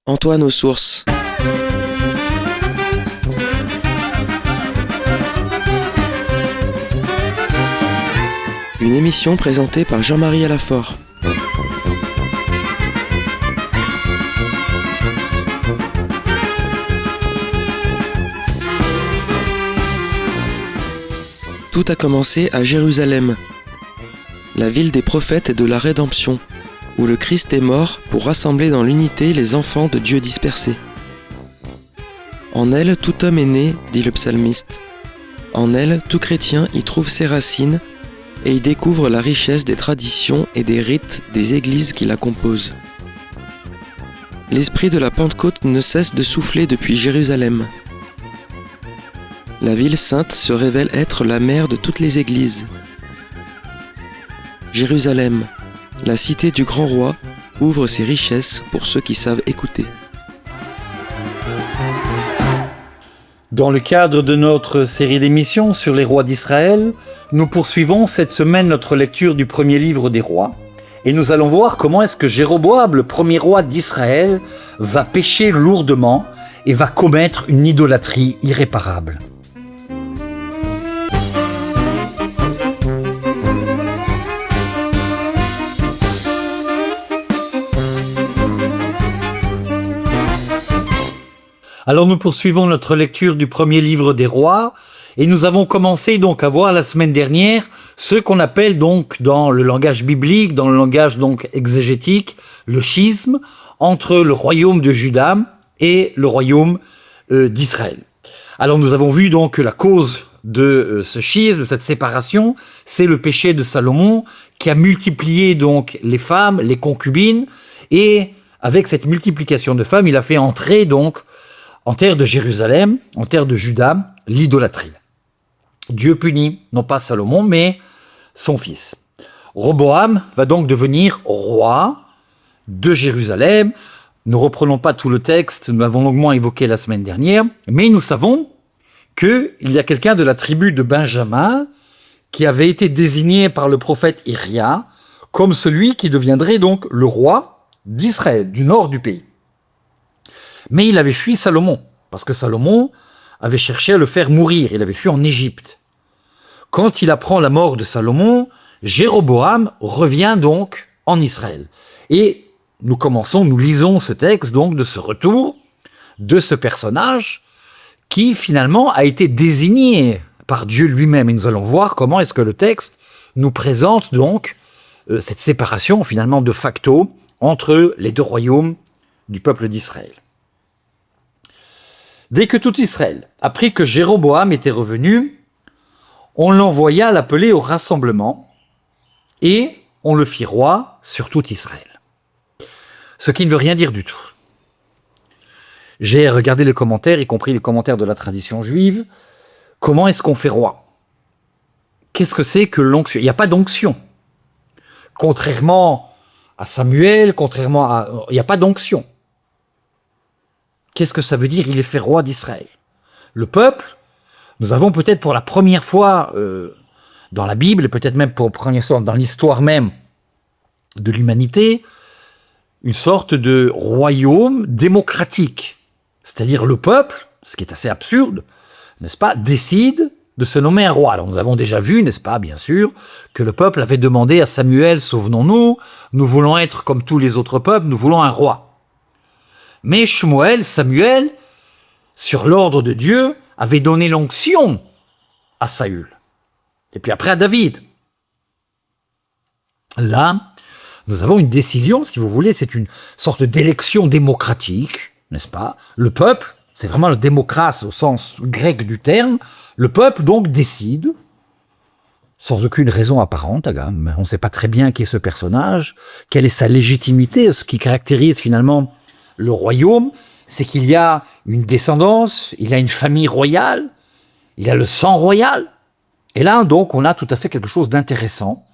Antoine aux sources. Une émission présentée par Jean-Marie Alafort. Tout a commencé à Jérusalem, la ville des prophètes et de la rédemption, où le Christ est mort pour rassembler dans l'unité les enfants de Dieu dispersés. En elle, tout homme est né, dit le psalmiste. En elle, tout chrétien y trouve ses racines et y découvre la richesse des traditions et des rites des églises qui la composent. L'esprit de la Pentecôte ne cesse de souffler depuis Jérusalem. La ville sainte se révèle être la mère de toutes les églises. Jérusalem, la cité du grand roi, ouvre ses richesses pour ceux qui savent écouter. Dans le cadre de notre série d'émissions sur les rois d'Israël, nous poursuivons cette semaine notre lecture du premier livre des rois. Et nous allons voir comment est-ce que Jéroboam, le premier roi d'Israël, va pécher lourdement et va commettre une idolâtrie irréparable. Alors nous poursuivons notre lecture du premier livre des rois et nous avons commencé donc à voir la semaine dernière ce qu'on appelle donc dans le langage biblique, dans le langage donc exégétique, le schisme entre le royaume de Juda et le royaume d'Israël. Alors nous avons vu donc que la cause de ce schisme, de cette séparation, c'est le péché de Salomon qui a multiplié donc les femmes, les concubines, et avec cette multiplication de femmes, il a fait entrer donc en terre de Jérusalem, en terre de Juda, l'idolâtrie. Dieu punit, non pas Salomon, mais son fils. Roboam va donc devenir roi de Jérusalem. Nous ne reprenons pas tout le texte, nous l'avons longuement évoqué la semaine dernière, mais nous savons qu'il y a quelqu'un de la tribu de Benjamin qui avait été désigné par le prophète Iria comme celui qui deviendrait donc le roi d'Israël, du nord du pays. Mais il avait fui Salomon, parce que Salomon avait cherché à le faire mourir, il avait fui en Égypte. Quand il apprend la mort de Salomon, Jéroboam revient donc en Israël. Et nous lisons ce texte donc de ce retour de ce personnage qui finalement a été désigné par Dieu lui-même. Et nous allons voir comment est-ce que le texte nous présente donc cette séparation finalement de facto entre les deux royaumes du peuple d'Israël. Dès que tout Israël apprit que Jéroboam était revenu, on l'envoya l'appeler au rassemblement et on le fit roi sur tout Israël. Ce qui ne veut rien dire du tout. J'ai regardé les commentaires, y compris les commentaires de la tradition juive. Comment est-ce qu'on fait roi ? Qu'est-ce que c'est que l'onction ? Il n'y a pas d'onction. Contrairement à Samuel, il n'y a pas d'onction. Qu'est-ce que ça veut dire ? Il est fait roi d'Israël. Le peuple, nous avons peut-être pour la première fois dans la Bible, et peut-être même pour la première fois dans l'histoire même de l'humanité, une sorte de royaume démocratique. C'est-à-dire le peuple, ce qui est assez absurde, n'est-ce pas, décide de se nommer un roi. Alors nous avons déjà vu, n'est-ce pas, bien sûr, que le peuple avait demandé à Samuel, souvenons-nous, nous voulons être comme tous les autres peuples, nous voulons un roi. Mais Samuel, sur l'ordre de Dieu, avait donné l'onction à Saül. Et puis après à David. Là, nous avons une décision, si vous voulez, c'est une sorte d'élection démocratique, n'est-ce pas ? Le peuple, c'est vraiment le démocratie au sens grec du terme, le peuple donc décide, sans aucune raison apparente, on ne sait pas très bien qui est ce personnage, quelle est sa légitimité, ce qui caractérise finalement le royaume, c'est qu'il y a une descendance, il y a une famille royale, il y a le sang royal. Et là, donc, on a tout à fait quelque chose d'intéressant,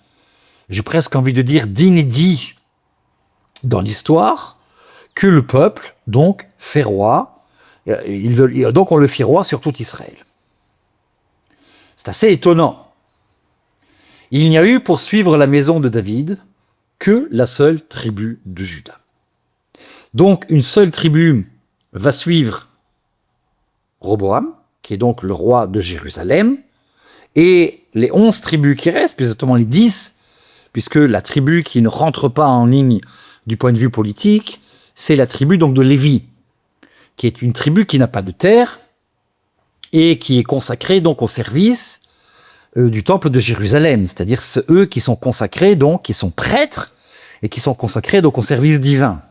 j'ai presque envie de dire d'inédit dans l'histoire, que le peuple, donc, fait roi, donc on le fit roi sur tout Israël. C'est assez étonnant. Il n'y a eu pour suivre la maison de David que la seule tribu de Juda. Donc, une seule tribu va suivre Roboam, qui est donc le roi de Jérusalem, et les 11 tribus qui restent, plus exactement les 10, puisque la tribu qui ne rentre pas en ligne du point de vue politique, c'est la tribu donc de Lévi, qui est une tribu qui n'a pas de terre et qui est consacrée donc au service du temple de Jérusalem, c'est-à-dire eux qui sont consacrés donc, qui sont prêtres et qui sont consacrés donc au service divin.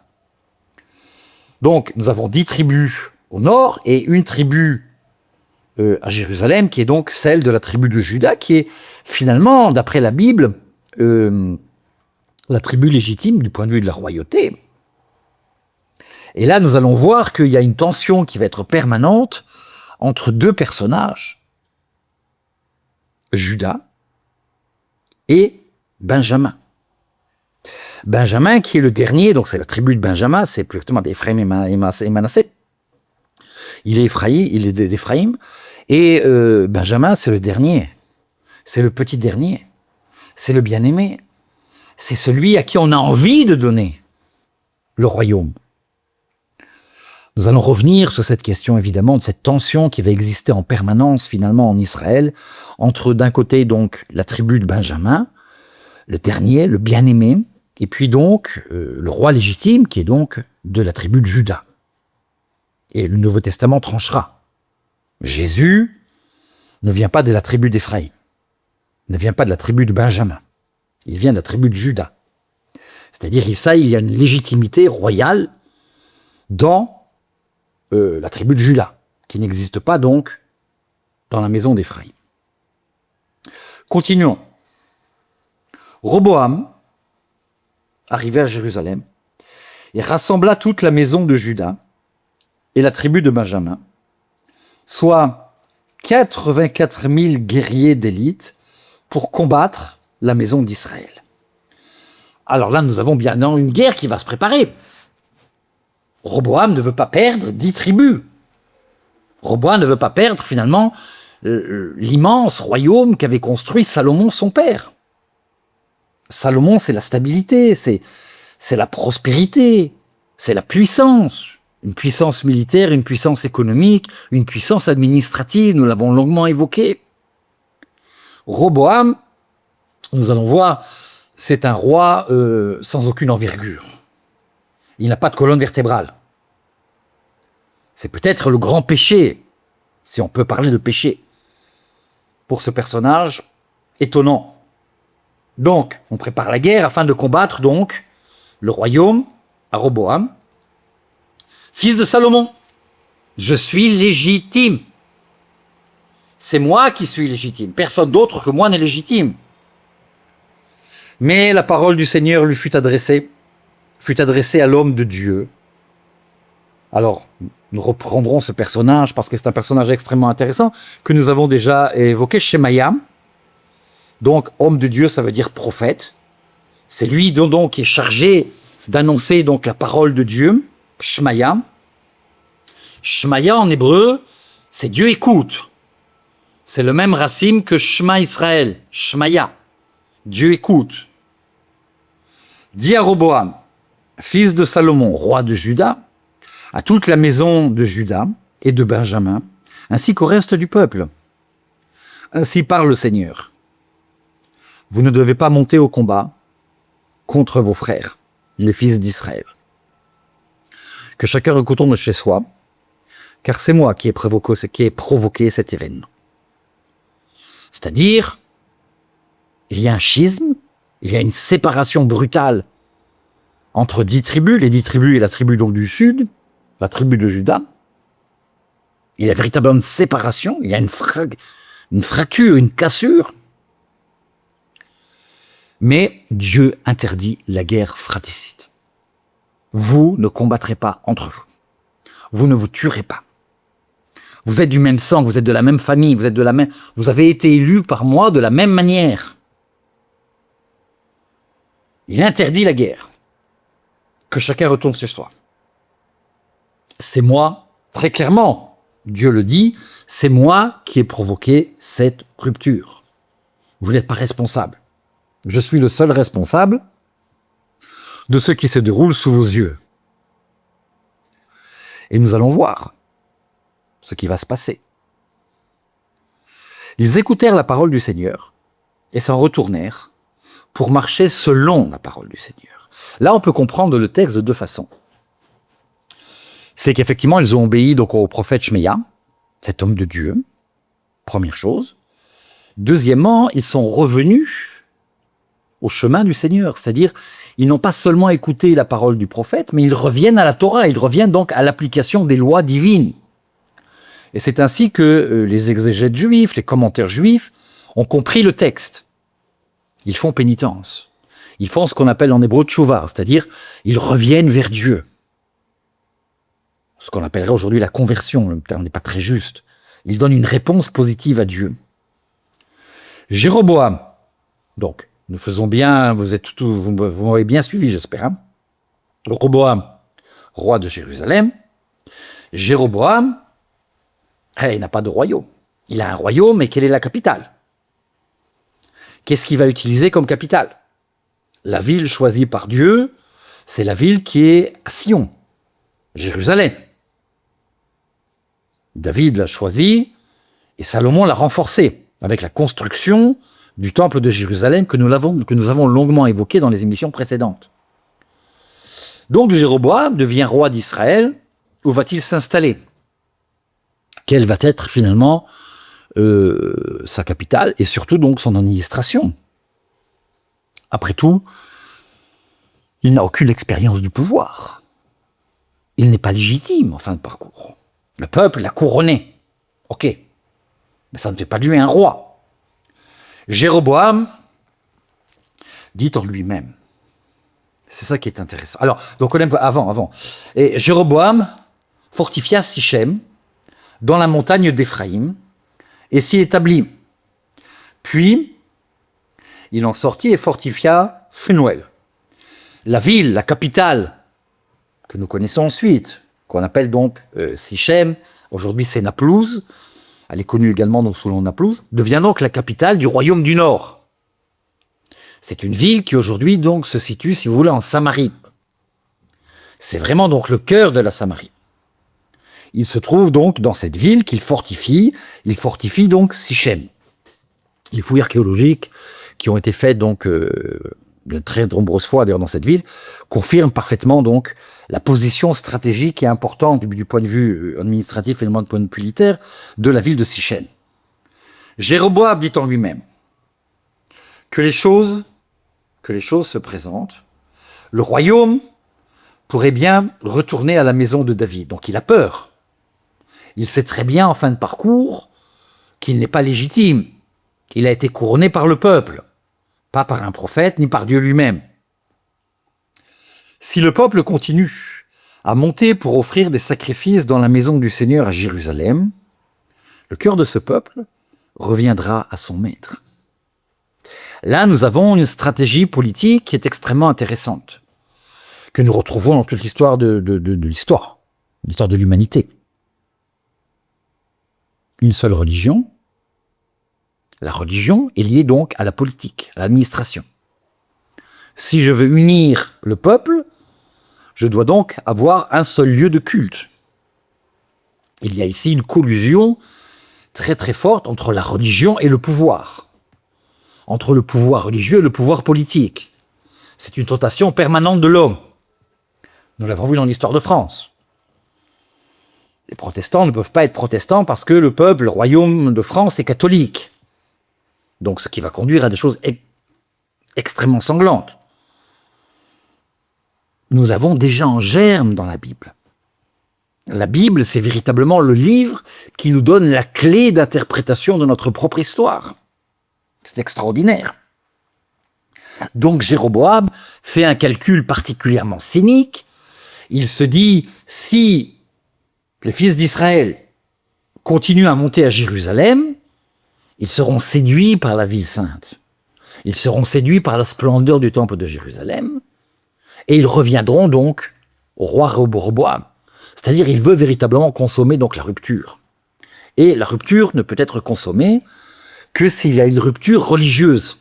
Donc nous avons 10 tribus au nord et une tribu à Jérusalem qui est donc celle de la tribu de Juda, qui est finalement, d'après la Bible, la tribu légitime du point de vue de la royauté. Et là, nous allons voir qu'il y a une tension qui va être permanente entre deux personnages, Juda et Benjamin. Benjamin qui est le dernier, donc c'est la tribu de Benjamin, c'est plus exactement d'Éphraïm et Manassé. Il est d'Éphraïm, et Benjamin c'est le dernier, c'est le petit dernier, c'est le bien-aimé, c'est celui à qui on a envie de donner le royaume. Nous allons revenir sur cette question, évidemment, de cette tension qui va exister en permanence, finalement, en Israël, entre, d'un côté, donc, la tribu de Benjamin, le dernier, le bien-aimé, et puis, donc, le roi légitime, qui est donc de la tribu de Juda. Et le Nouveau Testament tranchera. Jésus ne vient pas de la tribu d'Éphraïm, ne vient pas de la tribu de Benjamin, il vient de la tribu de Juda. C'est-à-dire, ici, il y a une légitimité royale dans la tribu de Juda, qui n'existe pas donc dans la maison d'Éphraïm. Continuons. Roboam, arrivé à Jérusalem, et rassembla toute la maison de Juda et la tribu de Benjamin, soit 84 000 guerriers d'élite pour combattre la maison d'Israël. Alors là, nous avons bien une guerre qui va se préparer. Roboam ne veut pas perdre 10 tribus. Roboam ne veut pas perdre finalement l'immense royaume qu'avait construit Salomon son père. Salomon, c'est la stabilité, c'est la prospérité, c'est la puissance. Une puissance militaire, une puissance économique, une puissance administrative, nous l'avons longuement évoqué. Roboam, nous allons voir, c'est un roi sans aucune envergure. Il n'a pas de colonne vertébrale. C'est peut-être le grand péché, si on peut parler de péché, pour ce personnage étonnant. Donc, on prépare la guerre afin de combattre donc le royaume à Roboam, fils de Salomon. Je suis légitime. C'est moi qui suis légitime. Personne d'autre que moi n'est légitime. Mais la parole du Seigneur lui fut adressée à l'homme de Dieu. Alors, nous reprendrons ce personnage parce que c'est un personnage extrêmement intéressant que nous avons déjà évoqué, Shemaïa. Donc, homme de Dieu, ça veut dire prophète. C'est lui donc qui est chargé d'annoncer donc la parole de Dieu, Shemaïa. Shemaïa en hébreu, c'est Dieu écoute. C'est le même racine que Shema Israël, Shemaïa. Dieu écoute. Dis à Roboam, fils de Salomon, roi de Juda, à toute la maison de Juda et de Benjamin, ainsi qu'au reste du peuple. Ainsi parle le Seigneur. Vous ne devez pas monter au combat contre vos frères, les fils d'Israël. Que chacun retourne chez soi, car c'est moi qui ai provoqué cet événement. C'est-à-dire, il y a un schisme, il y a une séparation brutale entre 10 tribus, les 10 tribus et la tribu donc du sud, la tribu de Juda. Il y a véritablement une séparation, il y a une fracture, une cassure. Mais Dieu interdit la guerre fratricide. Vous ne combattrez pas entre vous. Vous ne vous tuerez pas. Vous êtes du même sang, vous êtes de la même famille, vous avez été élus par moi de la même manière. Il interdit la guerre. Que chacun retourne chez soi. C'est moi, très clairement, Dieu le dit, c'est moi qui ai provoqué cette rupture. Vous n'êtes pas responsable. Je suis le seul responsable de ce qui se déroule sous vos yeux. Et nous allons voir ce qui va se passer. Ils écoutèrent la parole du Seigneur et s'en retournèrent pour marcher selon la parole du Seigneur. Là, on peut comprendre le texte de deux façons. C'est qu'effectivement, ils ont obéi donc au prophète Shmeya, cet homme de Dieu, première chose. Deuxièmement, ils sont revenus au chemin du Seigneur, c'est-à-dire ils n'ont pas seulement écouté la parole du prophète, mais ils reviennent à la Torah, ils reviennent donc à l'application des lois divines. Et c'est ainsi que les exégètes juifs, les commentaires juifs, ont compris le texte. Ils font pénitence. Ils font ce qu'on appelle en hébreu tchouva, c'est-à-dire ils reviennent vers Dieu. Ce qu'on appellerait aujourd'hui la conversion, le terme n'est pas très juste. Ils donnent une réponse positive à Dieu. Jéroboam, donc, nous faisons bien, vous m'avez bien suivi, j'espère. Hein. Jéroboam, roi de Jérusalem. Jéroboam, il n'a pas de royaume. Il a un royaume, mais quelle est la capitale? Qu'est-ce qu'il va utiliser comme capitale? La ville choisie par Dieu, c'est la ville qui est à Sion, Jérusalem. David l'a choisie et Salomon l'a renforcée avec la construction du temple de Jérusalem que nous avons longuement évoqué dans les émissions précédentes. Donc Jéroboam devient roi d'Israël. Où va-t-il s'installer? Quelle va être finalement sa capitale et surtout donc son administration? Après tout, il n'a aucune expérience du pouvoir. Il n'est pas légitime en fin de parcours. Le peuple l'a couronné. Ok. Mais ça ne fait pas de lui un roi. Jéroboam dit en lui-même. C'est ça qui est intéressant. Alors, donc on aime avant. Et Jéroboam fortifia Sichem dans la montagne d'Éphraïm et s'y établit. Puis, il en sortit et fortifia Phénuel. La ville, la capitale, que nous connaissons ensuite, qu'on appelle donc Sichem, aujourd'hui c'est Naplouse, elle est connue également donc sous le nom de Naplouse, devient donc la capitale du royaume du Nord. C'est une ville qui aujourd'hui donc se situe, si vous voulez, en Samarie. C'est vraiment donc le cœur de la Samarie. Il se trouve donc dans cette ville qu'il fortifie, il fortifie donc Sichem. Les fouilles archéologiques qui ont été faites donc de très nombreuses fois d'ailleurs dans cette ville, confirment parfaitement donc la position stratégique et importante du point de vue administratif et du point de vue militaire de la ville de Sichem. Jéroboam dit en lui-même que les choses se présentent. Le royaume pourrait bien retourner à la maison de David. Donc il a peur. Il sait très bien en fin de parcours qu'il n'est pas légitime, qu'il a été couronné par le peuple, pas par un prophète ni par Dieu lui-même. Si le peuple continue à monter pour offrir des sacrifices dans la maison du Seigneur à Jérusalem, le cœur de ce peuple reviendra à son maître. Là, nous avons une stratégie politique qui est extrêmement intéressante, que nous retrouvons dans toute l'histoire de l'histoire de l'humanité. Une seule religion. La religion est liée donc à la politique, à l'administration. Si je veux unir le peuple, je dois donc avoir un seul lieu de culte. Il y a ici une collusion très très forte entre la religion et le pouvoir, entre le pouvoir religieux et le pouvoir politique. C'est une tentation permanente de l'homme. Nous l'avons vu dans l'histoire de France. Les protestants ne peuvent pas être protestants parce que le peuple, le royaume de France est catholique. Donc ce qui va conduire à des choses extrêmement sanglantes. Nous avons déjà en germe dans la Bible. La Bible, c'est véritablement le livre qui nous donne la clé d'interprétation de notre propre histoire. C'est extraordinaire. Donc Jéroboam fait un calcul particulièrement cynique. Il se dit, si les fils d'Israël continuent à monter à Jérusalem, ils seront séduits par la ville sainte. Ils seront séduits par la splendeur du temple de Jérusalem, et ils reviendront donc au roi Jéroboam. C'est-à-dire, il veut véritablement consommer donc la rupture. Et la rupture ne peut être consommée que s'il y a une rupture religieuse.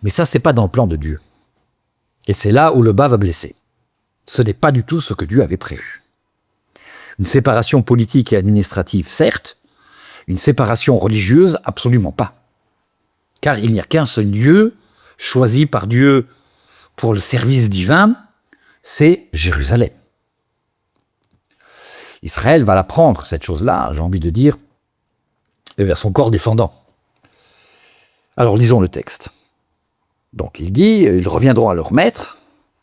Mais ça, c'est pas dans le plan de Dieu. Et c'est là où le bas va blesser. Ce n'est pas du tout ce que Dieu avait prévu. Une séparation politique et administrative, certes, une séparation religieuse, absolument pas. Car il n'y a qu'un seul Dieu, choisi par Dieu pour le service divin, c'est Jérusalem. Israël va la prendre, cette chose-là, j'ai envie de dire, vers son corps défendant. Alors lisons le texte. Donc il dit, ils reviendront à leur maître,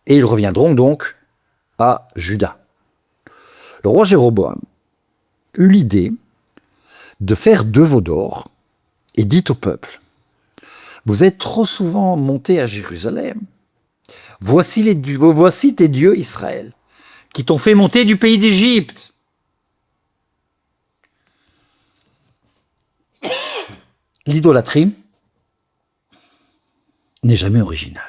et ils reviendront donc à Juda. Le roi Jéroboam eut l'idée de faire 2 veaux d'or et dit au peuple, vous êtes trop souvent montés à Jérusalem. Voici tes dieux Israël, qui t'ont fait monter du pays d'Égypte. L'idolâtrie n'est jamais originale.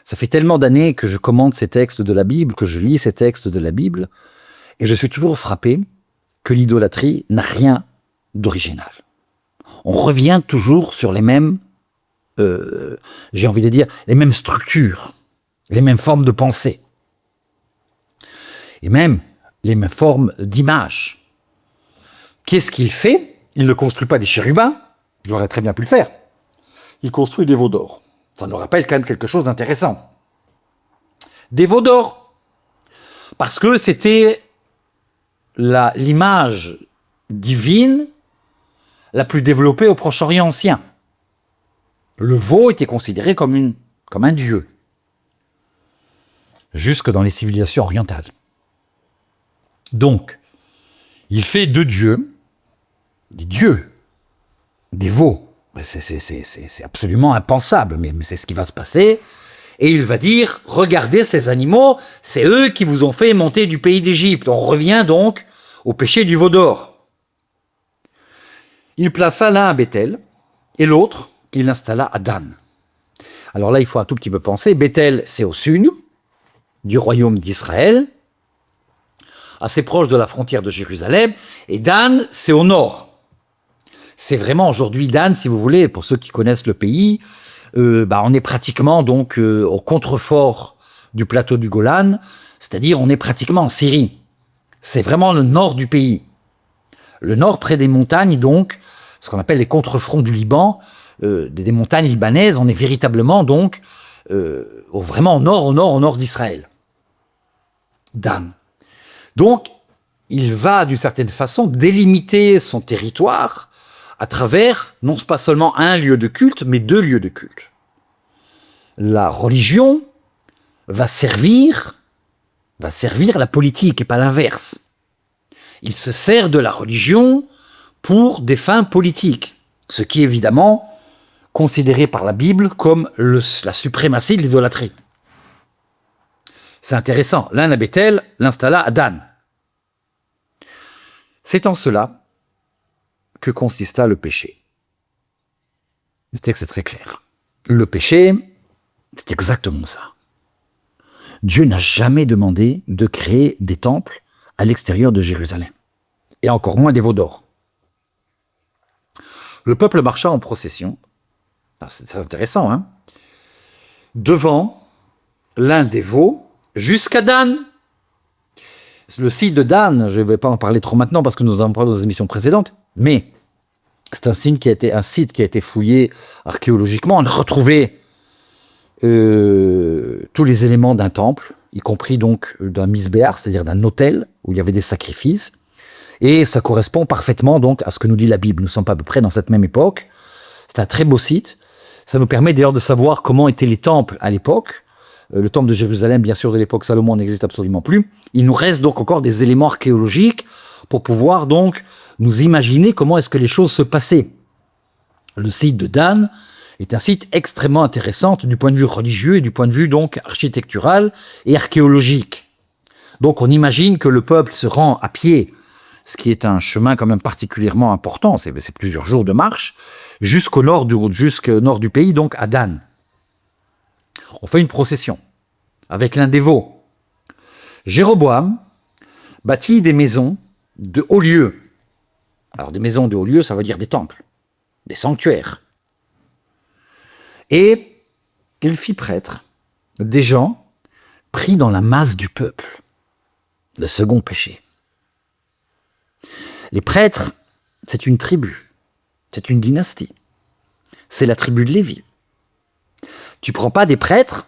Ça fait tellement d'années que je commente ces textes de la Bible, que je lis ces textes de la Bible, et je suis toujours frappé que l'idolâtrie n'a rien d'original. On revient toujours sur les mêmes, j'ai envie de dire, les mêmes structures, les mêmes formes de pensée, et même les mêmes formes d'image. Qu'est-ce qu'il fait? Il ne construit pas des chérubins, il aurait très bien pu le faire. Il construit des veaux d'or. Ça nous rappelle quand même quelque chose d'intéressant. Des veaux d'or. Parce que c'était l'image divine la plus développée au Proche-Orient ancien. Le veau était considéré comme un dieu. Jusque dans les civilisations orientales. Donc, il fait 2 dieux, des veaux. C'est absolument impensable, mais c'est ce qui va se passer. Et il va dire, regardez ces animaux, c'est eux qui vous ont fait monter du pays d'Égypte. On revient donc au péché du veau d'or. Il plaça l'un à Béthel, et l'autre, il l'installa à Dan. Alors là, il faut un tout petit peu penser. Béthel, c'est au sud du royaume d'Israël, assez proche de la frontière de Jérusalem, et Dan, c'est au nord. C'est vraiment aujourd'hui Dan, si vous voulez, pour ceux qui connaissent le pays, on est pratiquement donc au contrefort du plateau du Golan, c'est-à-dire on est pratiquement en Syrie. C'est vraiment le nord du pays. Le nord près des montagnes, donc, ce qu'on appelle les contrefronts du Liban, des montagnes libanaises, on est véritablement donc vraiment au nord d'Israël. Dan. Donc, il va d'une certaine façon délimiter son territoire à travers, non pas seulement un lieu de culte, mais 2 lieux de culte. La religion va servir la politique et pas l'inverse. Il se sert de la religion pour des fins politiques, ce qui est évidemment considéré par la Bible comme la suprématie de l'idolâtrie. C'est intéressant, l'un à Béthel, l'installa à Dan. C'est en cela que consista le péché. Le texte est très clair. Le péché, c'est exactement ça. Dieu n'a jamais demandé de créer des temples à l'extérieur de Jérusalem, et encore moins des veaux d'or. Le peuple marcha en procession, c'est intéressant, hein, devant l'un des veaux jusqu'à Dan. Le site de Dan, je ne vais pas en parler trop maintenant parce que nous en avons parlé dans les émissions précédentes, mais c'est un site qui a été fouillé archéologiquement. On a retrouvé tous les éléments d'un temple, y compris donc d'un misbéar, c'est-à-dire d'un autel où il y avait des sacrifices. Et ça correspond parfaitement donc à ce que nous dit la Bible. Nous sommes à peu près dans cette même époque. C'est un très beau site. Ça nous permet d'ailleurs de savoir comment étaient les temples à l'époque. Le temple de Jérusalem, bien sûr, de l'époque Salomon n'existe absolument plus. Il nous reste donc encore des éléments archéologiques pour pouvoir donc nous imaginer comment est-ce que les choses se passaient. Le site de Dan est un site extrêmement intéressant du point de vue religieux et du point de vue donc architectural et archéologique. Donc on imagine que le peuple se rend à pied, ce qui est un chemin quand même particulièrement important, c'est plusieurs jours de marche, jusqu'au nord du pays, donc à Dan. On fait une procession avec l'un des veaux. Jéroboam bâtit des maisons de hauts lieux. Alors des maisons de hauts lieux, ça veut dire des temples, des sanctuaires. Et il fit prêtre des gens pris dans la masse du peuple. le second péché. Les prêtres, c'est une tribu, c'est une dynastie. C'est la tribu de Lévi. Tu prends pas des prêtres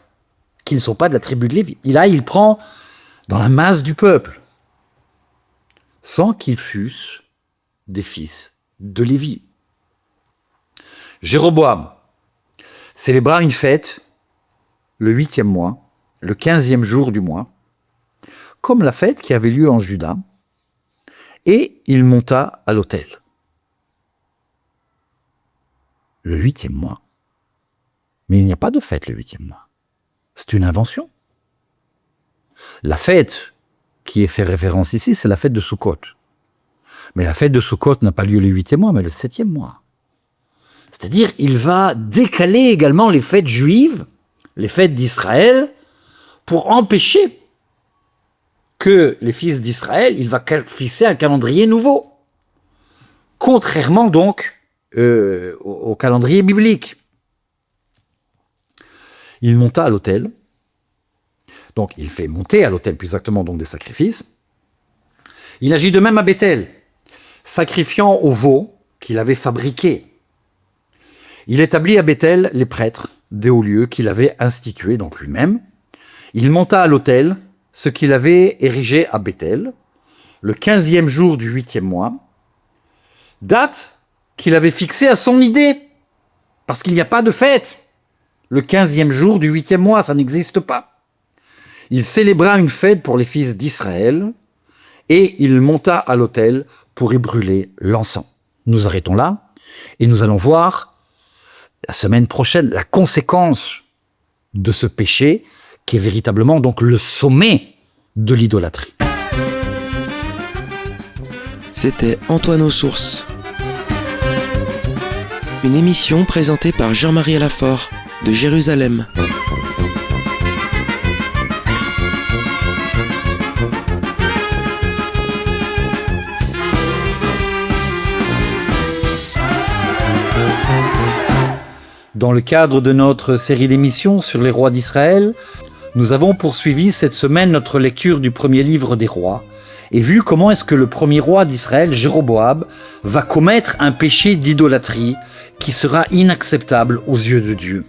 qui ne sont pas de la tribu de Lévi. Et là, il prend dans la masse du peuple, sans qu'ils fussent des fils de Lévi. Jéroboam célébra une fête le 8e mois, le 15e jour du mois, comme la fête qui avait lieu en Juda, et il monta à l'autel. Le 8e mois. Mais il n'y a pas de fête le 8e mois. C'est une invention. La fête qui est fait référence ici, c'est la fête de Sukkot. Mais la fête de Sukkot n'a pas lieu le 8e mois, mais le 7e mois. C'est-à-dire, il va décaler également les fêtes juives, les fêtes d'Israël, pour empêcher que les fils d'Israël, il va fixer un calendrier nouveau. Contrairement donc au calendrier biblique. Il monta à l'autel. Donc, il fait monter à l'autel plus exactement donc des sacrifices. Il agit de même à Béthel, sacrifiant au veau qu'il avait fabriqué. Il établit à Béthel les prêtres des hauts lieux qu'il avait institués, donc lui-même. Il monta à l'autel ce qu'il avait érigé à Béthel, le 15e jour du 8e mois, date qu'il avait fixée à son idée, parce qu'il n'y a pas de fête. Le 15e jour du 8e mois, ça n'existe pas. Il célébra une fête pour les fils d'Israël, et il monta à l'autel pour y brûler l'encens. Nous arrêtons là, et nous allons voir la semaine prochaine la conséquence de ce péché, qui est véritablement donc le sommet de l'idolâtrie. C'était Antoine aux Sources. Une émission présentée par Jean-Marie Alafort de Jérusalem. Dans le cadre de notre série d'émissions sur les rois d'Israël, nous avons poursuivi cette semaine notre lecture du premier livre des rois et vu comment est-ce que le premier roi d'Israël, Jéroboam, va commettre un péché d'idolâtrie qui sera inacceptable aux yeux de Dieu.